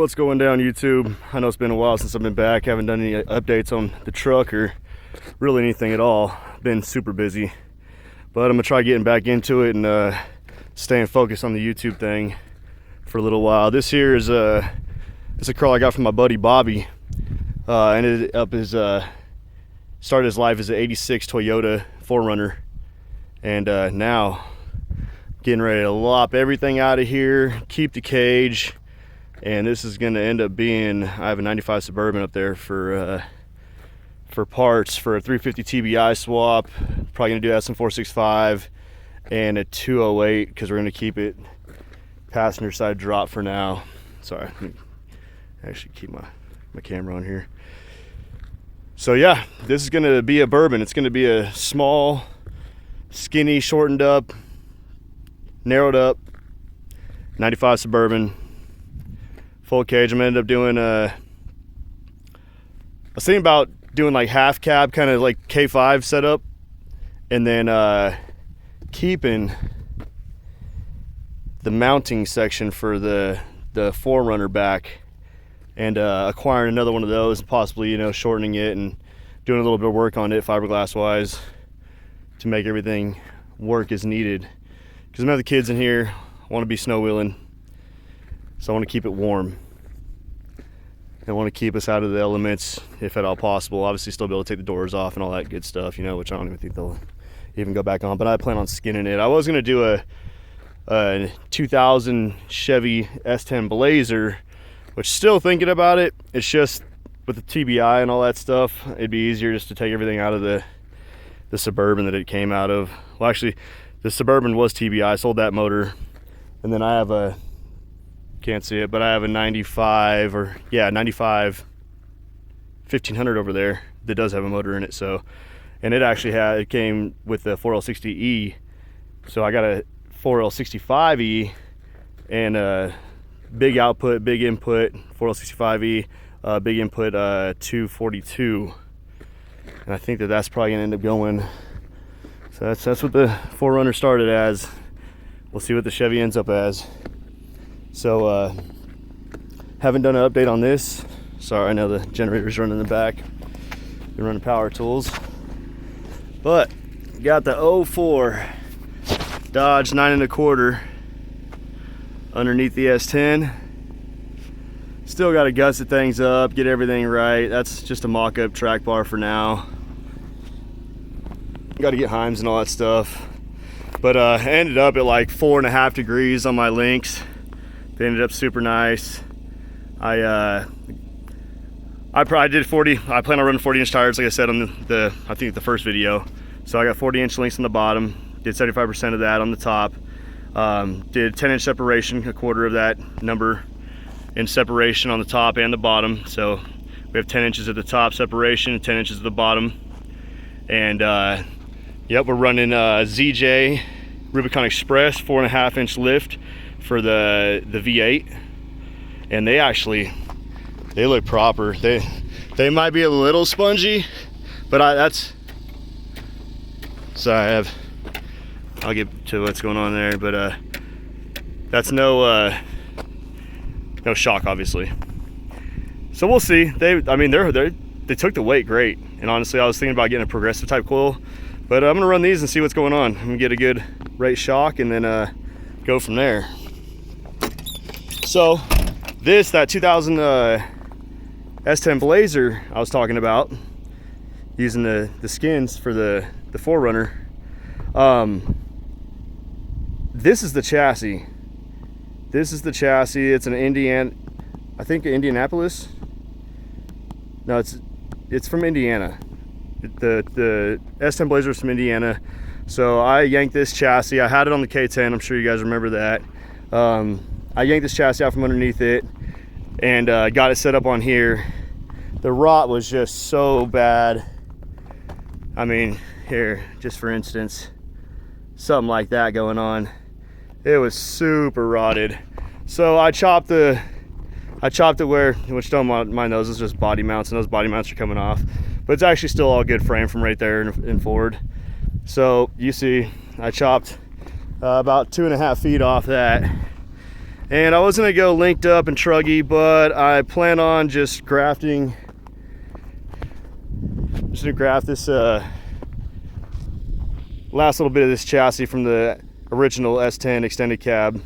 What's going down, YouTube? I know it's been a while since I've been back. Haven't done any updates on the truck or really anything at all. Been super busy, but I'm gonna try getting back into it and staying focused on the YouTube thing for a little while. This here is it's a car I got from my buddy Bobby. Ended up his started his life as an '86 Toyota 4Runner, and now getting ready to lop everything out of here, keep the cage. And this is going to end up being, I have a 95 Suburban up there for parts for a 350 TBI swap. Probably going to do that some 465 and a 208 because we're going to keep it passenger side drop for now. Sorry, let me actually keep my camera on here. So yeah, this is going to be a bourbon. It's going to be a small, skinny, shortened up, narrowed up 95 Suburban. Full cage. I'm gonna end up doing I was thinking about doing like half cab, kind of like K5 setup, and then keeping the mounting section for the 4Runner back, and acquiring another one of those, and possibly, you know, shortening it and doing a little bit of work on it fiberglass wise to make everything work as needed. Because I'm gonna have the kids in here, I want to be snow wheeling. So I want to keep it warm. I want to keep us out of the elements if at all possible. Obviously still be able to take the doors off and all that good stuff, you know, which I don't even think they'll even go back on. But I plan on skinning it. I was going to do a 2000 Chevy S10 Blazer, which still thinking about it. It's just with the TBI and all that stuff, it'd be easier just to take everything out of the Suburban that it came out of. Well, actually, the Suburban was TBI. I sold that motor. And then I have a, can't see it, but I have a 95 1500 over there that does have a motor in it. So, and it came with the 4L60E. So I got a 4L65E and a big output, big input 4L65E, big input 242. And I think that's probably gonna end up going. So that's what the 4Runner started as. We'll see what the Chevy ends up as. So haven't done an update on this. Sorry, I know the generator's running in the back. Been running power tools. But got the 04 Dodge 9 1/4 underneath the S10. Still got to gusset things up, get everything right. That's just a mock-up track bar for now. Got to get Heims and all that stuff. But I ended up at like 4.5 degrees on my links. They ended up super nice. I probably did 40. I plan on running 40-inch tires, like I said on I think the first video. So I got 40-inch links on the bottom. Did 75% of that on the top. Did 10-inch separation, a quarter of that number in separation on the top and the bottom. So we have 10 inches at the top separation and 10 inches at the bottom. And yep, we're running ZJ Rubicon Express 4.5-inch lift for the V8, and they look proper. They might be a little spongy, but I'll get to what's going on there, but that's no shock, obviously. So we'll see. They took the weight great, and honestly I was thinking about getting a progressive type coil, but I'm gonna run these and see what's going on. I'm gonna get a good rate shock and then go from there. So that 2000 S10 Blazer I was talking about, using the skins for the 4Runner, this is the chassis. It's an Indianapolis. No, it's from Indiana. The S10 Blazer is from Indiana. So I yanked this chassis. I had it on the K10. I'm sure you guys remember that. I yanked this chassis out from underneath it and got it set up on here. The rot was just so bad. I mean, here, just for instance, something like that going on. It was super rotted. So I chopped it where, which don't mind those, it's just body mounts, and those body mounts are coming off. But it's actually still all good frame from right there and forward. So you see, I chopped about 2.5 feet off that. And I was gonna go linked up and truggy, but I plan on just grafting. I'm just gonna graft this last little bit of this chassis from the original S10 extended cab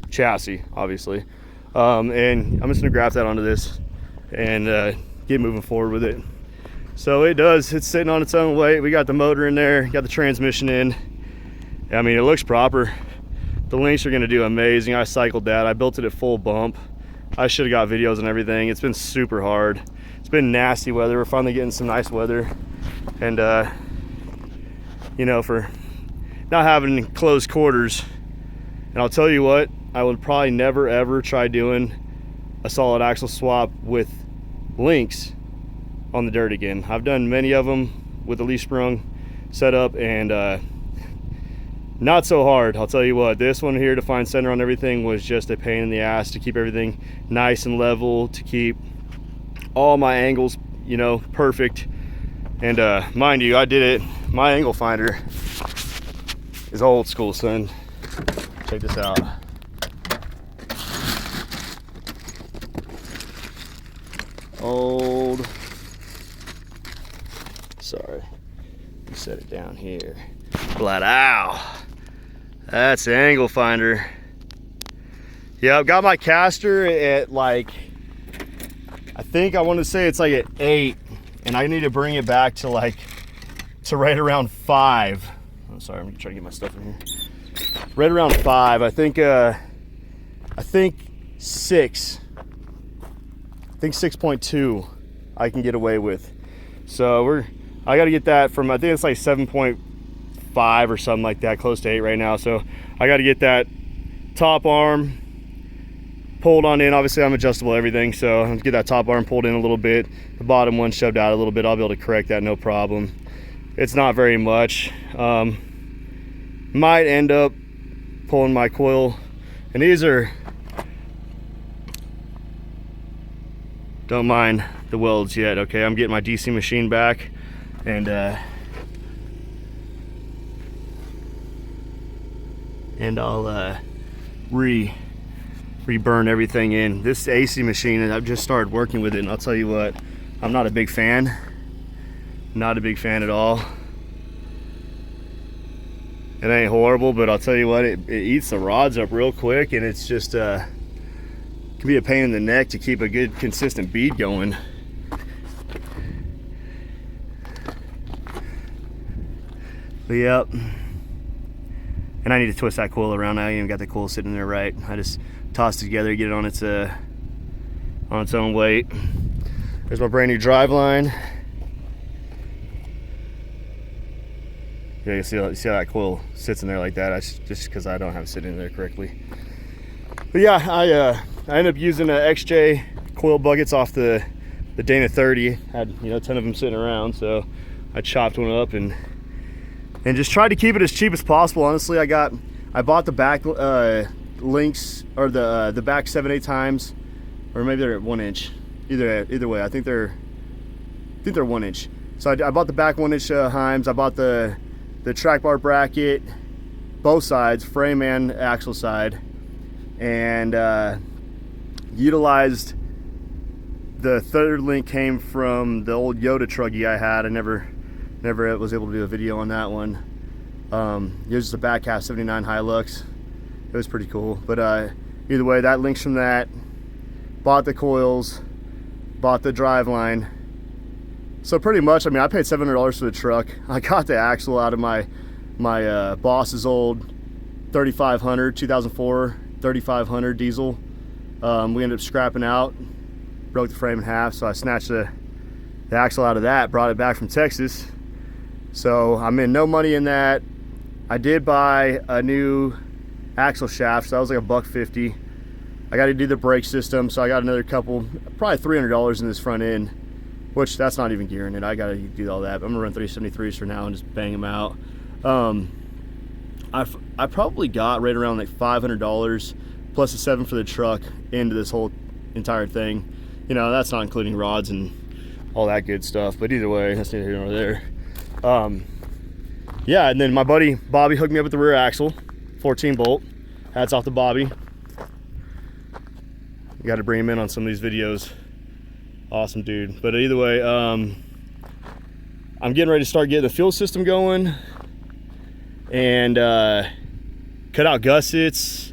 chassis, obviously. And I'm just gonna graft that onto this and get moving forward with it. So it's sitting on its own weight. We got the motor in there, got the transmission in. I mean, it looks proper. The links are gonna do amazing. I cycled that. I built it at full bump. I should have got videos and everything. It's been super hard. It's been nasty weather. We're finally getting some nice weather. And you know, for not having close quarters. And I'll tell you what, I would probably never ever try doing a solid axle swap with links on the dirt again. I've done many of them with the leaf sprung setup, and not so hard. I'll tell you what, this one here to find center on everything was just a pain in the ass to keep everything nice and level, to keep all my angles, you know, perfect. And mind you, I did it, my angle finder is old school, son. Check this out. Old, sorry, let me set it down here. Flat out. That's the angle finder. Yeah, I've got my caster at like, I think I want to say it's like at 8, and I need to bring it back to like, to right around 5. I'm sorry, I'm gonna try to get my stuff in here. Right around 5. I think 6. I think 6.2 I can get away with. So I got to get that from, I think it's like 7.5 or something like that, close to 8 right now. So I got to get that top arm pulled on in. Obviously I'm adjustable everything, so I'm gonna get that top arm pulled in a little bit, the bottom one shoved out a little bit. I'll be able to correct that, no problem. It's not very much. Might end up pulling my coil, and these are, don't mind the welds yet, okay? I'm getting my DC machine back, and I'll re-burn everything in. This AC machine, and I've just started working with it, and I'll tell you what, I'm not a big fan. Not a big fan at all. It ain't horrible, but I'll tell you what, it eats the rods up real quick, and it's just can be a pain in the neck to keep a good consistent bead going. But yep, and I need to twist that coil around. I ain't even got the coil sitting there right. I just toss it together, get it on its own weight. There's my brand new drive line. Yeah, you see how that coil sits in there like that. That's just because I don't have it sitting in there correctly. But yeah, I ended up using XJ coil buckets off the Dana 30. Had, you know, 10 of them sitting around, so I chopped one up and just tried to keep it as cheap as possible. Honestly, I bought the back links, or the back 7/8 times, or maybe they're at 1 inch. Either way, I think they're 1 inch. So I bought the back 1 inch Heims. I bought the track bar bracket, both sides, frame and axle side, and utilized the third link came from the old Yoda truggy I had. I never was able to do a video on that one. It was just a back half 79 Hilux. It was pretty cool, but either way, that links from that. Bought the coils, bought the drive line. So pretty much, I mean, I paid $700 for the truck. I got the axle out of my boss's old 3500, 2004 3500 diesel. We ended up scrapping out, broke the frame in half, so I snatched the axle out of that, brought it back from Texas. So I'm in no money in that. I did buy a new axle shaft, so that was like $150. I got to do the brake system, so I got another couple, probably $300 in this front end, which that's not even gearing it. I got to do all that. I'm gonna run 373s for now and just bang them out. I probably got right around like $500 plus a $7 for the truck into this whole entire thing. You know, that's not including rods and all that good stuff, but either way, that's neither here nor there. Yeah, and then my buddy Bobby hooked me up with the rear axle, 14 bolt. Hats off to Bobby. Got to bring him in on some of these videos. Awesome dude. But either way, I'm getting ready to start getting the fuel system going and cut out gussets.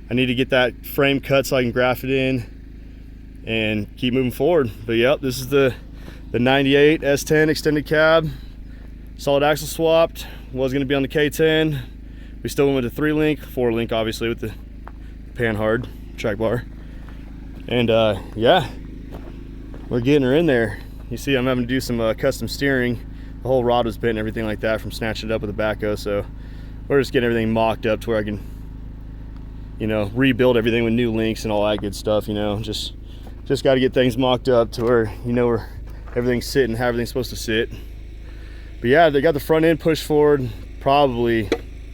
I need to get that frame cut so I can graft it in and keep moving forward. But yep, this is the 98 S10 extended cab, solid axle swapped. Was going to be on the K10. We still went with the 3-link, 4-link obviously with the Panhard track bar. And yeah, we're getting her in there. You see, I'm having to do some custom steering. The whole rod was bent and everything like that from snatching it up with the backhoe. So we're just getting everything mocked up to where I can, you know, rebuild everything with new links and all that good stuff. You know, just got to get things mocked up to where, you know, where everything's sitting, how everything's supposed to sit. But yeah, they got the front end pushed forward probably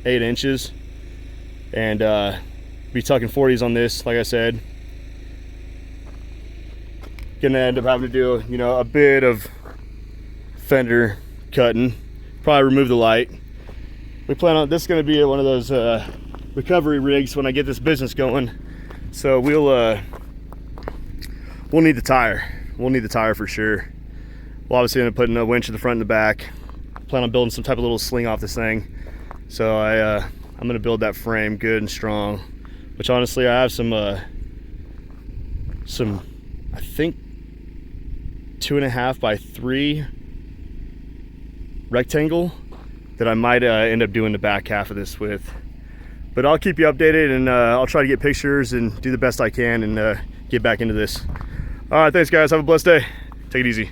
8 inches, and be tucking 40s on this. Like I said, gonna end up having to do, you know, a bit of fender cutting, probably remove the light. We plan on this is gonna be one of those recovery rigs when I get this business going. So we'll need the tire. We'll need the tire for sure. We'll obviously end up putting a winch in the front and the back. Plan on building some type of little sling off this thing. So I'm gonna build that frame good and strong. Which honestly, I have some I think 2.5 by 3 rectangle that I might end up doing the back half of this with. But I'll keep you updated, and I'll try to get pictures and do the best I can and get back into this. All right, thanks guys. Have a blessed day. Take it easy.